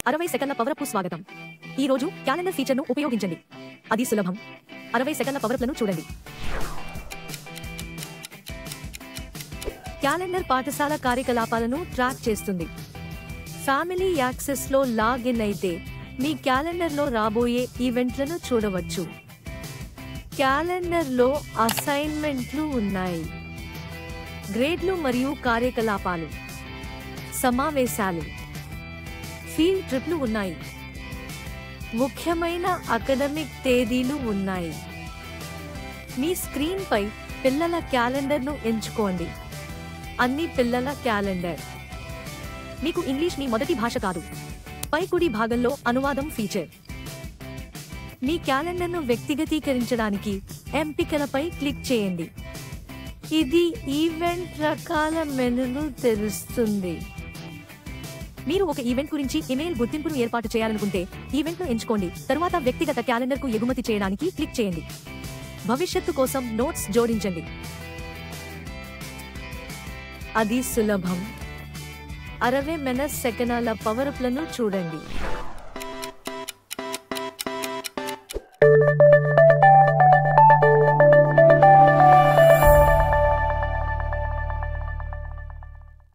60 సెకన్ల పవరప్కు స్వాగతం. ఈ రోజు క్యాలెండర్ ఫీచర్ను ఉపయోగించండి. అది సులభం. 60 సెకన్ల పవరప్లను చూడండి. క్యాలెండర్ పాఠశాల కార్యకలాపాలను ట్రాక్ చేస్తుంది. ఫ్యామిలీ యాక్సెస్లో లాగిన్ అయితే మీ క్యాలెండర్లో రాబోయే ఈవెంట్లను చూడవచ్చు. క్యాలెండర్లో అసైన్మెంట్లు ఉన్నాయి. గ్రేడ్లు మరియు కార్యకలాపాలు, సమావేశాలు, ఫీల్డ్ ట్రిప్లు ఉన్నాయి. ముఖ్యమైన అకాడమిక్ తేదీలు ఉన్నాయి. మీ స్క్రీన్పై పిల్లల క్యాలెండర్ను ఎంచుకోండి. అన్ని పిల్లల క్యాలెండర్. మీకు ఇంగ్లీష్ మీ మొదటి భాష కాదు. పై కుడి భాగంలో అనువాదం ఫీచర్. మీ క్యాలెండర్ను వ్యక్తిగతీకరించడానికి ఎంపికలపై క్లిక్ చేయండి. ఇది ఈవెంట్ రకాల మెనూను తెరుస్తుంది. మీరు ఒక ఈవెంట్ గురించి ఇమెయిల్ గుర్తింపును ఏర్పాటు చేయాలనుకుంటే ఈవెంట్ను ఎంచుకోండి. తరువాత వ్యక్తిగత క్యాలెండర్కు ఎగుమతి చేయడానికి క్లిక్ చేయండి. భవిష్యత్తు కోసం నోట్స్ జోడించండి. అది సులభం. 60 సెకన్ల పవరప్లను చూడండి.